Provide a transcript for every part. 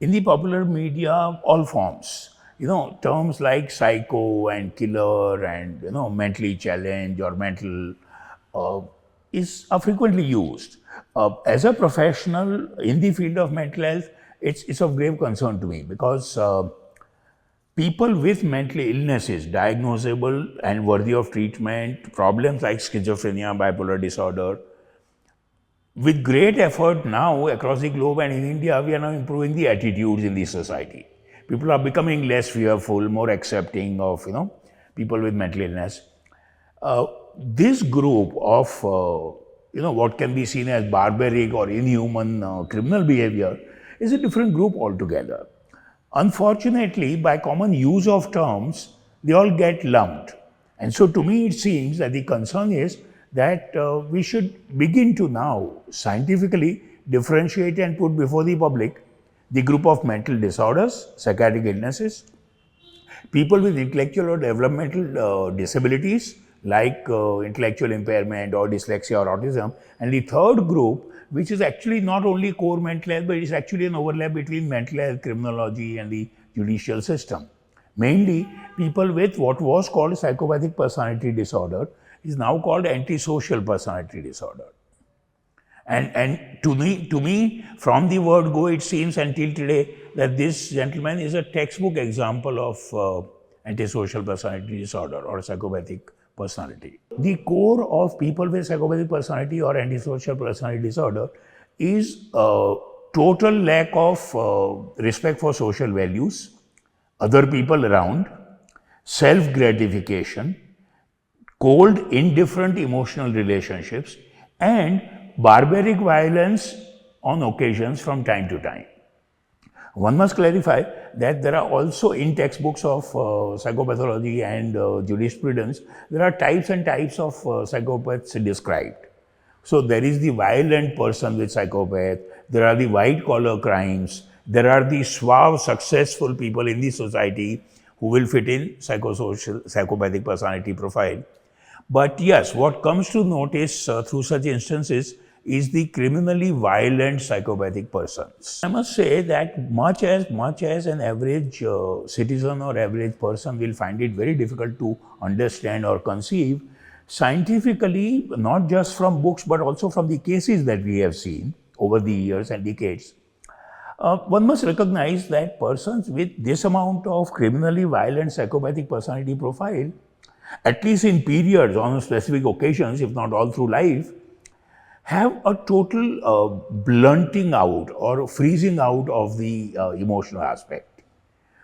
in the popular media, all forms, terms like psycho and killer and, mentally challenged or mental are frequently used. As a professional in the field of mental health, it's of grave concern to me because people with mental illnesses, diagnosable and worthy of treatment, problems like schizophrenia, bipolar disorder, with great effort now across the globe and in India, we are now improving the attitudes in the society. People are becoming less fearful, more accepting of, people with mental illness. This group of, what can be seen as barbaric or inhuman criminal behavior is a different group altogether. Unfortunately, by common use of terms, they all get lumped. And so to me, it seems that the concern is that we should begin to now scientifically differentiate and put before the public the group of mental disorders, psychiatric illnesses, people with intellectual or developmental disabilities like intellectual impairment or dyslexia or autism, and the third group, which is actually not only core mental health, but it is actually an overlap between mental health, criminology and the judicial system. Mainly people with what was called psychopathic personality disorder is now called antisocial personality disorder. And to me, from the word go, it seems until today that this gentleman is a textbook example of antisocial personality disorder or psychopathic personality. The core of people with psychopathic personality or antisocial personality disorder is a total lack of respect for social values, other people around, self-gratification, cold, indifferent emotional relationships, and barbaric violence on occasions from time to time. One must clarify that there are also in textbooks of psychopathology and jurisprudence, there are types and types of psychopaths described. So there is the violent person with psychopath, there are the white collar crimes, there are the suave, successful people in the society who will fit in psychopathic personality profile. But yes, what comes to notice through such instances is the criminally violent psychopathic persons. I must say that much as an average citizen or average person will find it very difficult to understand or conceive, scientifically, not just from books but also from the cases that we have seen over the years and decades, one must recognize that persons with this amount of criminally violent psychopathic personality profile, at least in periods on specific occasions, if not all through life, have a total blunting out or freezing out of the emotional aspect.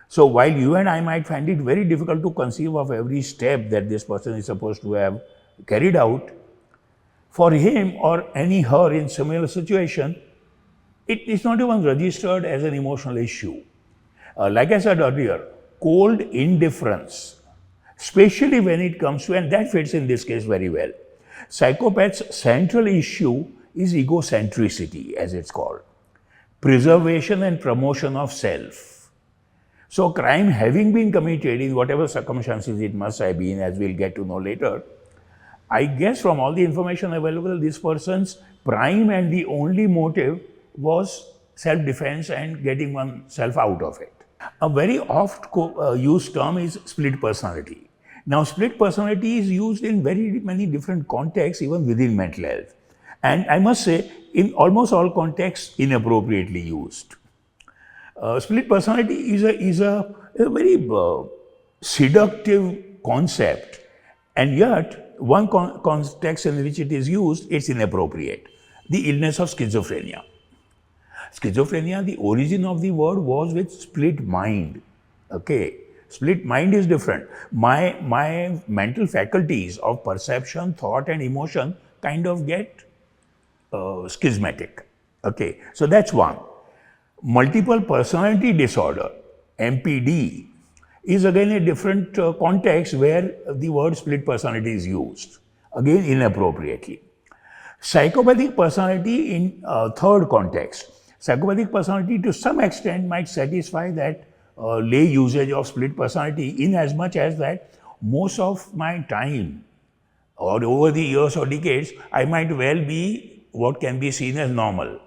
So while you and I might find it very difficult to conceive of every step that this person is supposed to have carried out, for him or any her in similar situation, it is not even registered as an emotional issue. Like I said earlier, cold indifference, especially when it comes to, and that fits in this case very well. Psychopath's central issue is egocentricity, as it's called, preservation and promotion of self. So crime having been committed in whatever circumstances it must have been, as we'll get to know later, I guess from all the information available, this person's prime and the only motive was self-defense and getting oneself out of it. A very oft used term is split personality. Now, split personality is used in very many different contexts, even within mental health. And I must say, in almost all contexts, inappropriately used. Split personality is a very seductive concept, and yet one context in which it is used, it's inappropriate. The illness of schizophrenia. Schizophrenia, the origin of the word was with split mind. Okay. Split mind is different. My mental faculties of perception, thought and emotion kind of get schismatic. Okay, so that's one. Multiple personality disorder, MPD, is again a different context where the word split personality is used, again inappropriately. Psychopathic personality in third context. Psychopathic personality to some extent might satisfy that lay usage of split personality, in as much as that most of my time or over the years or decades, I might well be what can be seen as normal.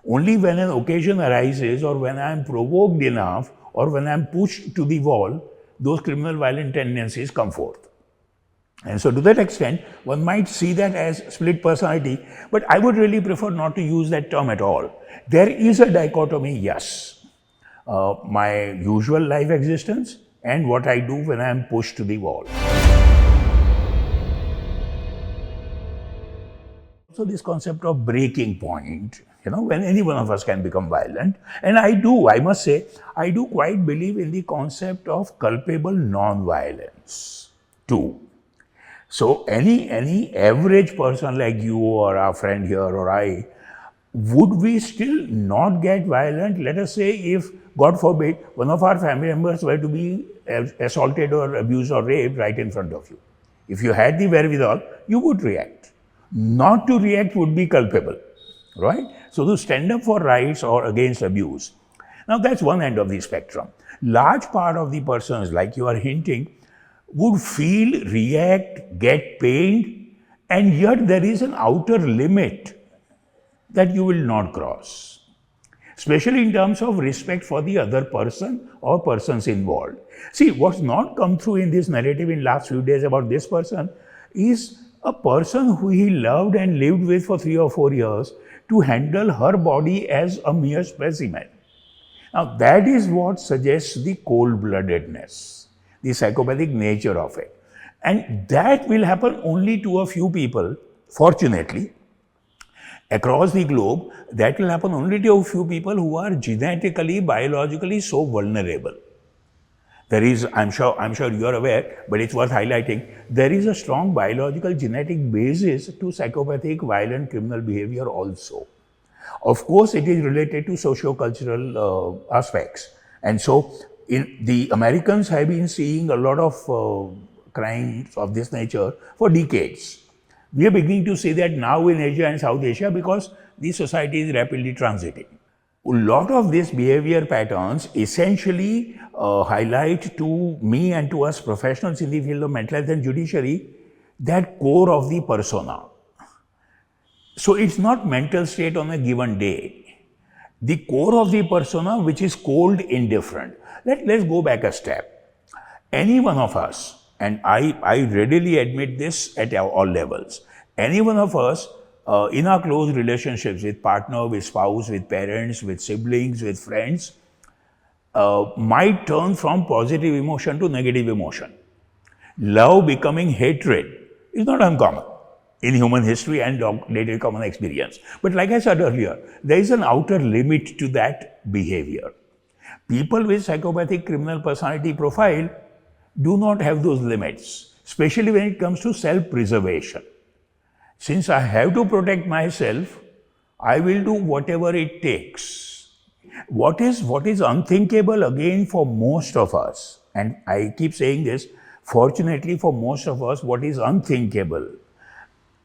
Only when an occasion arises or when I am provoked enough or when I am pushed to the wall, those criminal violent tendencies come forth. And so to that extent, one might see that as split personality, but I would really prefer not to use that term at all. There is a dichotomy, yes. My usual life existence and what I do when I am pushed to the wall. So this concept of breaking point, when any one of us can become violent, and I must say, I do quite believe in the concept of culpable non-violence too. So any average person like you or our friend here or I, would we still not get violent? Let us say if, God forbid, one of our family members were to be assaulted or abused or raped right in front of you. If you had the wherewithal, you would react. Not to react would be culpable, right? So to stand up for rights or against abuse. Now that's one end of the spectrum. Large part of the persons, like you are hinting, would feel, react, get pained, and yet there is an outer limit that you will not cross, especially in terms of respect for the other person or persons involved. See, what's not come through in this narrative in last few days about this person is a person who he loved and lived with for 3 or 4 years to handle her body as a mere specimen. Now that is what suggests the cold-bloodedness, the psychopathic nature of it. And that will happen only to a few people, fortunately. Across the globe, that will happen only to a few people who are genetically, biologically so vulnerable. There is, I'm sure you are aware, but it's worth highlighting, there is a strong biological genetic basis to psychopathic violent criminal behavior also. Of course, it is related to socio-cultural aspects. And so, the Americans have been seeing a lot of crimes of this nature for decades. We are beginning to see that now in Asia and South Asia because the society is rapidly transiting. A lot of these behavior patterns essentially highlight to me and to us professionals in the field of mental health and judiciary that core of the persona. So it's not mental state on a given day. The core of the persona which is cold indifferent. Let's go back a step. Any one of us, and I readily admit this at all levels, any one of us in our close relationships with partner, with spouse, with parents, with siblings, with friends, might turn from positive emotion to negative emotion. Love becoming hatred is not uncommon in human history and later common experience. But like I said earlier, there is an outer limit to that behavior. People with psychopathic criminal personality profile do not have those limits, especially when it comes to self-preservation. Since I have to protect myself, I will do whatever it takes. What is unthinkable again for most of us, and I keep saying this, fortunately for most of us, what is unthinkable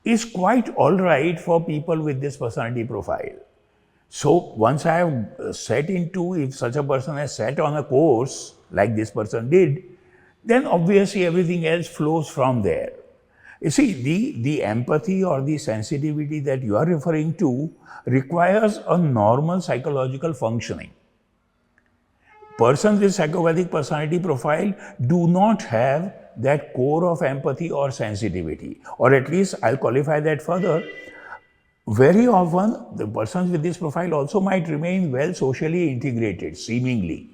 is quite all right for people with this personality profile. So once I have set into, if such a person has set on a course like this person did, then obviously everything else flows from there. You see, the empathy or the sensitivity that you are referring to requires a normal psychological functioning. Persons with psychopathic personality profile do not have that core of empathy or sensitivity, or at least I'll qualify that further. Very often, the persons with this profile also might remain well socially integrated, seemingly,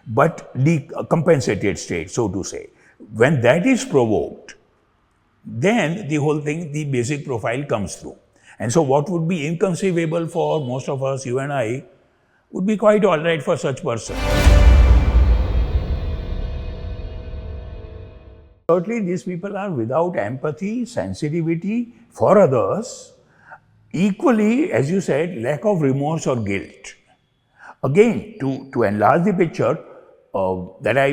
but decompensated state, so to say. When that is provoked, then the whole thing, the basic profile comes through. And so what would be inconceivable for most of us, you and I, would be quite all right for such person. Certainly, these people are without empathy, sensitivity for others, equally, as you said, lack of remorse or guilt. Again, to enlarge the picture that I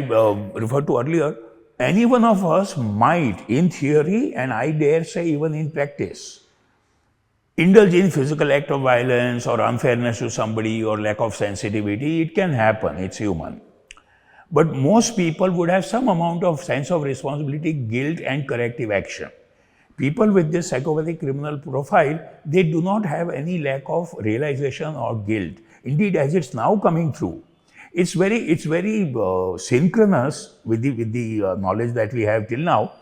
referred to earlier, any one of us might, in theory, and I dare say even in practice, indulge in physical act of violence or unfairness to somebody or lack of sensitivity. It can happen, it's human. But most people would have some amount of sense of responsibility, guilt and corrective action. people with this psychopathic criminal profile, they do not have any lack of realization or guilt. Indeed, as it's now coming through, it's very synchronous with the knowledge that we have till now,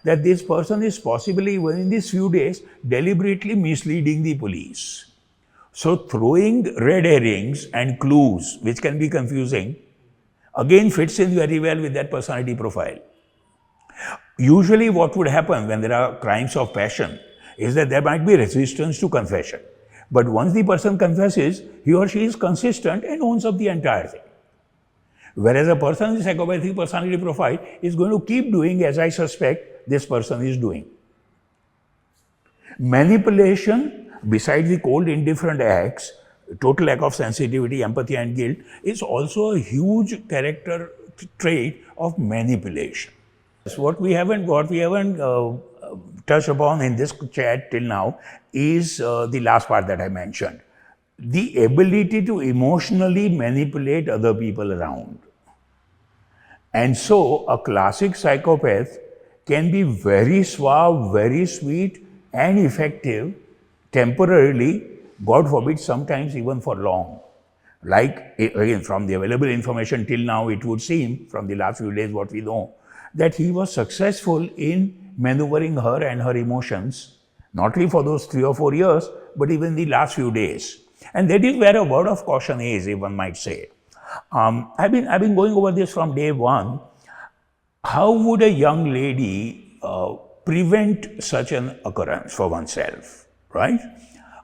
that this person is possibly within these few days deliberately misleading the police. So throwing red herrings and clues, which can be confusing, again fits in very well with that personality profile. Usually what would happen when there are crimes of passion is that there might be resistance to confession. But once the person confesses, he or she is consistent and owns up the entire thing. Whereas a person with psychopathic personality profile is going to keep doing as I suspect this person is doing. Manipulation, besides the cold indifferent acts, total lack of sensitivity, empathy and guilt, is also a huge character trait of manipulation. So what we haven't touched upon in this chat till now is the last part that I mentioned. The ability to emotionally manipulate other people around. And so a classic psychopath can be very suave, very sweet and effective temporarily, God forbid, sometimes even for long. Like, again, from the available information till now, it would seem, from the last few days what we know, that he was successful in maneuvering her and her emotions, not only for those 3 or 4 years, but even the last few days. And that is where a word of caution is, if one might say. I've been going over this from day one. How would a young lady prevent such an occurrence for oneself, right?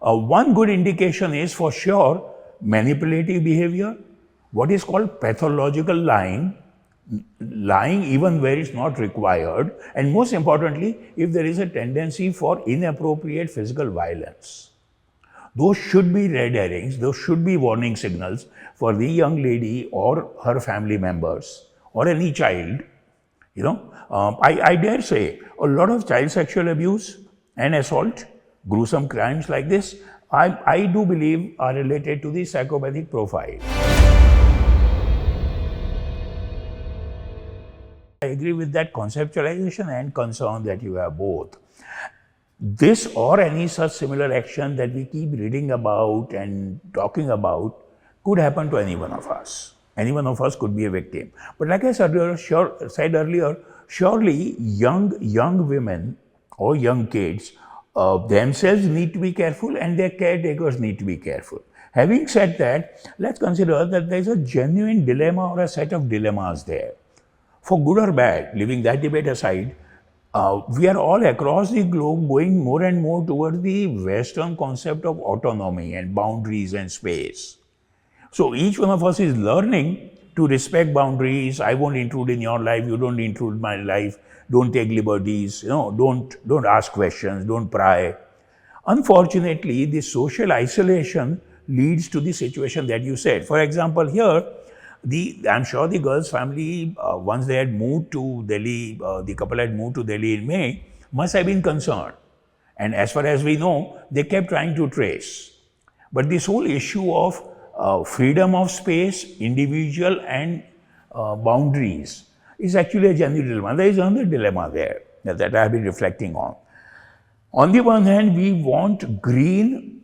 One good indication is for sure manipulative behavior, what is called pathological lying even where it's not required, and most importantly, if there is a tendency for inappropriate physical violence. Those should be red herrings, those should be warning signals for the young lady or her family members or any child. You know, I dare say a lot of child sexual abuse and assault, gruesome crimes like this, I do believe are related to the psychopathic profile. I agree with that conceptualization and concern that you have both. This or any such similar action that we keep reading about and talking about could happen to any one of us. Any one of us could be a victim. But like I said earlier, surely young women or young kids themselves need to be careful and their caretakers need to be careful. Having said that, let's consider that there is a genuine dilemma or a set of dilemmas there. For good or bad, leaving that debate aside, we are all across the globe going more and more towards the Western concept of autonomy and boundaries and space. So each one of us is learning to respect boundaries. I won't intrude in your life, you don't intrude in my life, don't take liberties, don't ask questions, don't pry. Unfortunately, the social isolation leads to the situation that you said. For example, here, I'm sure the girl's family, once they had moved to Delhi, the couple had moved to Delhi in May, must have been concerned. And as far as we know, they kept trying to trace. But this whole issue of freedom of space, individual and boundaries is actually a genuine dilemma. There is another dilemma there that I have been reflecting on. On the one hand, we want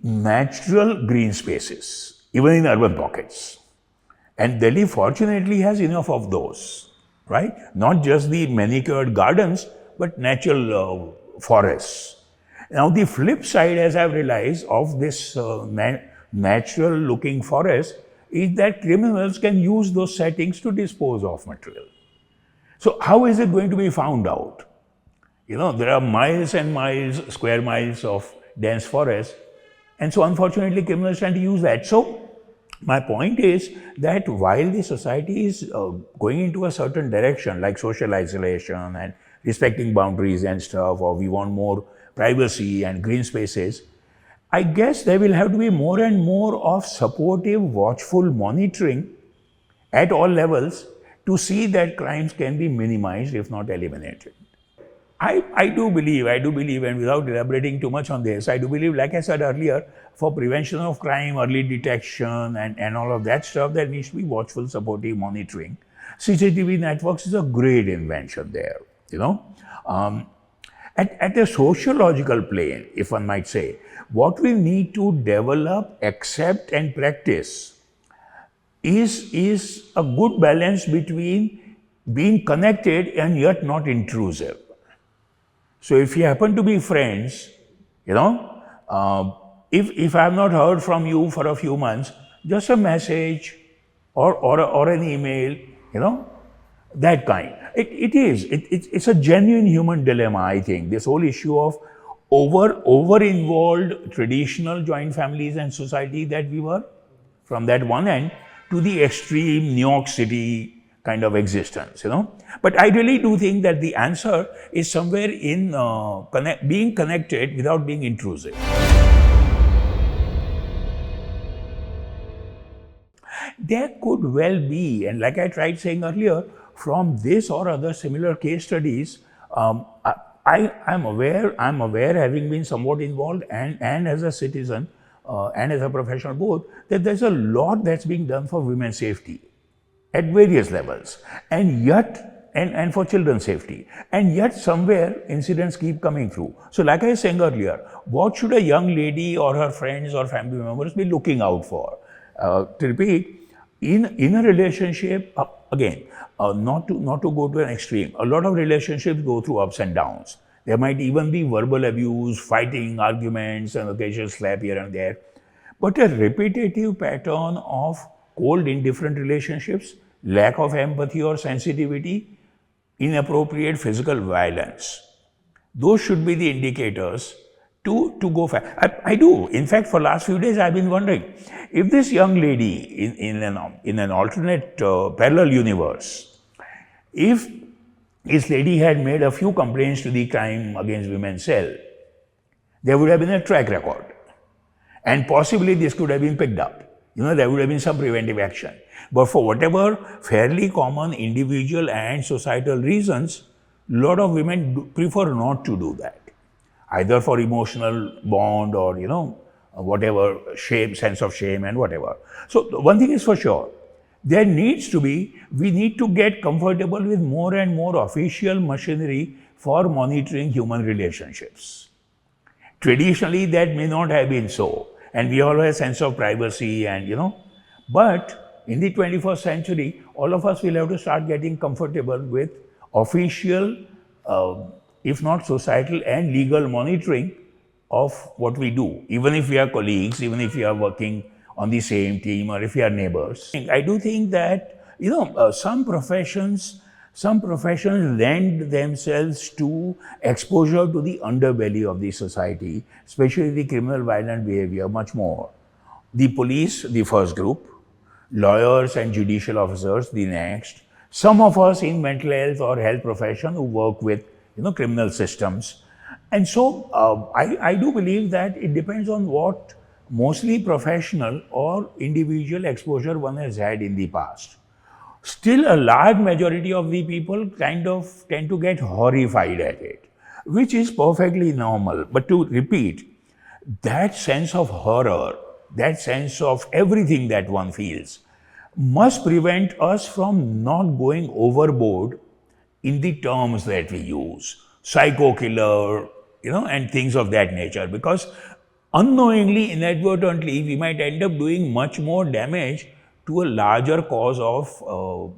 natural green spaces, even in urban pockets. And Delhi fortunately has enough of those, right? Not just the manicured gardens, but natural forests. Now the flip side, as I've realized, of this natural looking forest is that criminals can use those settings to dispose of material. So how is it going to be found out? There are miles and miles, square miles of dense forest. And so unfortunately criminals tend to use that. So my point is that while the society is going into a certain direction, like social isolation and respecting boundaries and stuff, or we want more privacy and green spaces, I guess there will have to be more and more of supportive, watchful monitoring at all levels to see that crimes can be minimized, if not eliminated. I do believe, and without elaborating too much on this, I do believe, like I said earlier, for prevention of crime, early detection, and all of that stuff, there needs to be watchful, supportive monitoring. CCTV networks is a great invention there, At a sociological plane, if one might say, what we need to develop, accept and practice is a good balance between being connected and yet not intrusive. So if you happen to be friends, if I have not heard from you for a few months, just a message or an email, that kind. It's a genuine human dilemma, I think. This whole issue of over-involved traditional joint families and society that we were, from that one end to the extreme New York City kind of existence, But I really do think that the answer is somewhere in being connected without being intrusive. There could well be, and like I tried saying earlier, from this or other similar case studies, I'm aware, having been somewhat involved and as a citizen and as a professional both, that there's a lot that's being done for women's safety at various levels, and yet, and for children's safety, and yet somewhere incidents keep coming through. So like I was saying earlier, what should a young lady or her friends or family members be looking out for? To repeat, in a relationship, again, not to go to an extreme, a lot of relationships go through ups and downs. There might even be verbal abuse, fighting, arguments, and occasional slap here and there. But a repetitive pattern of cold, indifferent relationships, lack of empathy or sensitivity, inappropriate physical violence, those should be the indicators to go fast. I do. In fact, for last few days, I've been wondering if this young lady in an alternate parallel universe, if this lady had made a few complaints to the crime against women cell, there would have been a track record, and possibly this could have been picked up. There would have been some preventive action. But for whatever fairly common individual and societal reasons, a lot of women prefer not to do that, either for emotional bond or, whatever sense of shame and whatever. So one thing is for sure, we need to get comfortable with more and more official machinery for monitoring human relationships. Traditionally, that may not have been so, and we all have a sense of privacy and, but in the 21st century, all of us will have to start getting comfortable with official, if not societal and legal monitoring of what we do, even if we are colleagues, even if we are working on the same team or if we are neighbors. I do think that, some professions lend themselves to exposure to the underbelly of the society, especially the criminal violent behavior, much more. The police, the first group, lawyers and judicial officers, the next. Some of us in mental health or health profession who work with, criminal systems. And so I do believe that it depends on what mostly professional or individual exposure one has had in the past. Still, a large majority of the people kind of tend to get horrified at it, which is perfectly normal. But to repeat, that sense of horror, that sense of everything that one feels, must prevent us from not going overboard in the terms that we use, psycho killer, and things of that nature, because unknowingly, inadvertently, we might end up doing much more damage to a larger cause of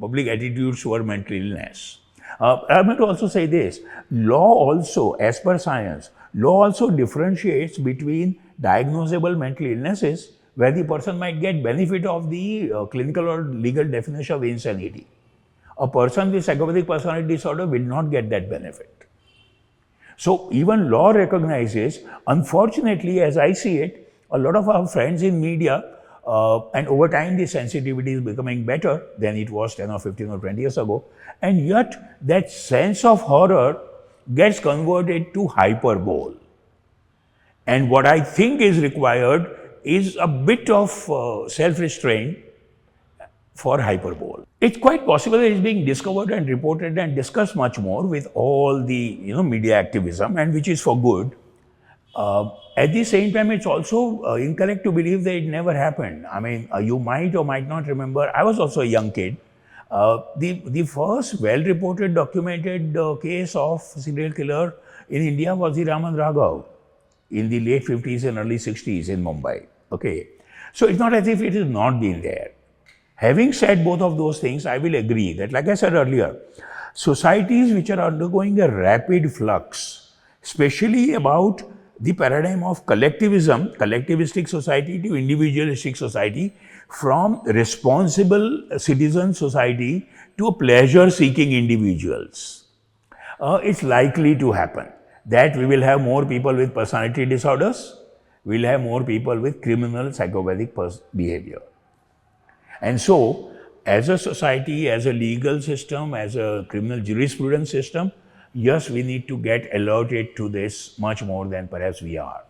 public attitudes toward mental illness. I might also say this, law also, as per science, law also differentiates between diagnosable mental illnesses where the person might get benefit of the clinical or legal definition of insanity. A person with psychopathic personality disorder will not get that benefit. So even law recognizes, unfortunately, as I see it, a lot of our friends in media, and over time the sensitivity is becoming better than it was 10 or 15 or 20 years ago, and yet that sense of horror gets converted to hyperbole. And what I think is required is a bit of self-restraint for hyperbole. It's quite possible that it's being discovered and reported and discussed much more with all the media activism, and which is for good. At the same time, it's also incorrect to believe that it never happened. I mean, you might or might not remember, I was also a young kid. The first well-reported, documented case of serial killer in India was the Raman Raghav in the late 50s and early 60s in Mumbai. Okay, so it's not as if it has not been there. Having said both of those things, I will agree that, like I said earlier, societies which are undergoing a rapid flux, especially about the paradigm of collectivism, collectivistic society to individualistic society, from responsible citizen society to pleasure-seeking individuals, it's likely to happen that we will have more people with personality disorders, we will have more people with criminal psychopathic behavior. And so, as a society, as a legal system, as a criminal jurisprudence system, yes, we need to get alerted to this much more than perhaps we are.